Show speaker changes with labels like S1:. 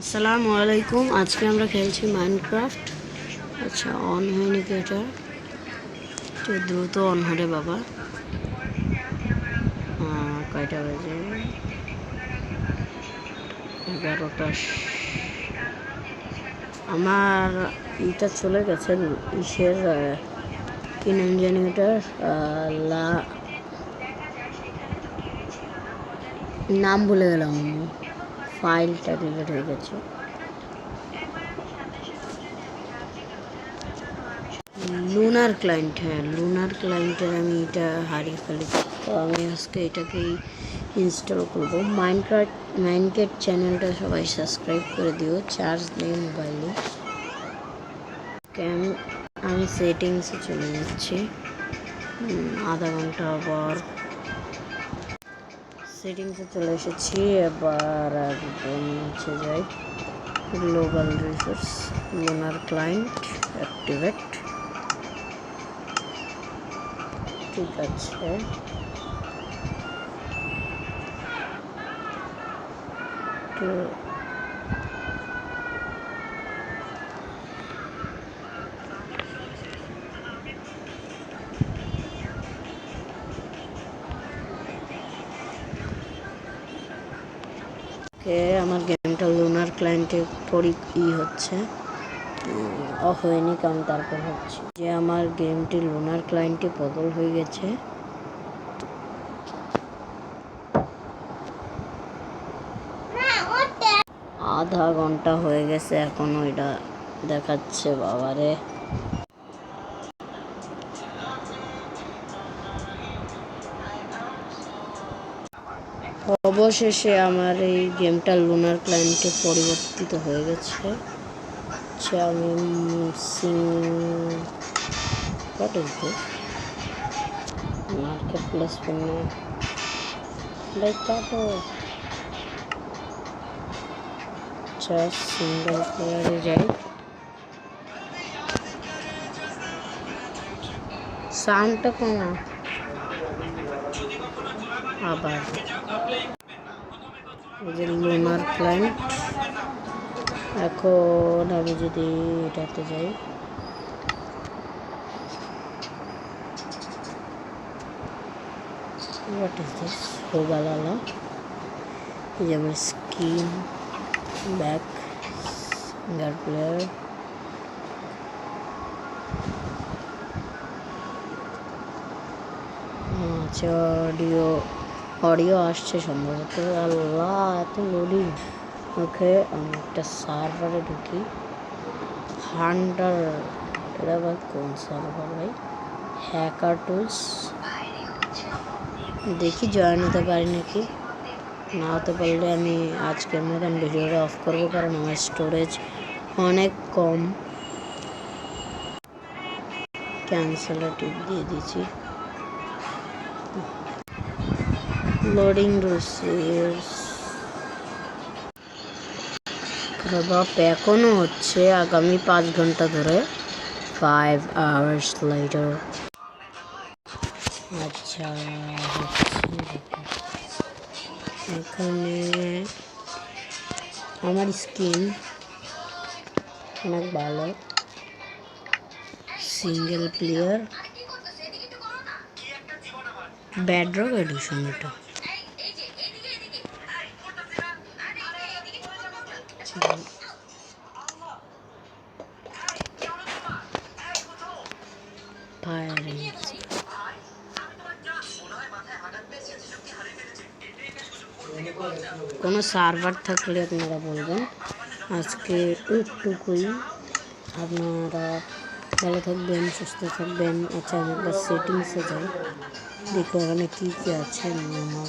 S1: আসসালামু আলাইকুম। আজকে আমরা খেলছি মাইনক্রাফট। আচ্ছা, অন হয়নি কি এটা? একটু দ্রুত অন হরে বাবা। কয়টা বাজে? 11টা। আমার এটা চলে গেছে ইসের কি নাম জানি ওটার নাম ভুলে গেলাম। ফাইলটা ডিলিট হয়ে গেছে। লুনার ক্লায়েন্ট, হ্যাঁ লুনার ক্লায়েন্টের আমি এটা হারিয়ে ফেলেছি, তো আমি আজকে এটাকেই ইনস্টল করবো। মাইনক্রাফট চ্যানেলটা সবাই সাবস্ক্রাইব করে দিও, চার্জ নেই মোবাইলে। আমি সেটিংসে চলে যাচ্ছি। আধা ঘন্টা পর সেটিংসে চলে এসেছি। এবার একদম নিচে যাই, global resource, lunar client activate. ঠিক আছে, তো আমার গেমটা লুনার ক্লায়েন্টে হচ্ছে অফ হয়নি, কারণ তারপর হচ্ছে যে আমার গেমটি লুনার ক্লায়েন্টে বদল হয়ে গেছে। আধা ঘন্টা হয়ে গেছে, এখন ওইটা দেখাচ্ছে বাবারে। অবশেষে আমার এই গেমটা লুনার ক্লায়েন্টে পরিবর্তিত হয়ে গেছে। আমি what is this? Marketplace পণ্য দেখাবো। জাস্ট সিঙ্গেল প্লেয়ারে যাই। সাউন্ডটা কমা আবার। এই যে লুনার ক্লায়েন্ট, এখন আমি যদি এটাতে যাই, হোয়াট ইজ দিস? হোগালালা, এই যে আমার স্কিন, ব্যাক, সিঙ্গার প্লেয়ার, আচ্ছা অডিও আসছে সম্ভবত। আল্লাহ, এত লোডিং। ওকে, আমি একটা সার্ভারে ঢুকি। হান্টার, এটা আবার কোন সার্ভার ভাই? হ্যাকার টুলস, দেখি জয়েন হতে পারি নাকি। না হতে পারলে আমি আজকের মতন ভিডিওটা অফ করবো, কারণ আমার স্টোরেজ অনেক কম। ক্যান্সেলে টিপ দিয়ে দিয়েছি। লোডিং এখনো হচ্ছে, আগামী 5 ঘন্টা ধরে। 5 hours later। আচ্ছা, এখানে আমার স্কিন অনেক ভালো, সিঙ্গেল প্লেয়ার, ব্যাডরক এডিশন। এটা কোনো সার্ভার থাকলে আপনারা বলবেন। আজকে একটুকুই, আপনারা ভালো থাকবেন, সুস্থ থাকবেন। আচ্ছা, আমি একবার সেটিংসে যাই, দেখো ওখানে কী কী আছে। আমার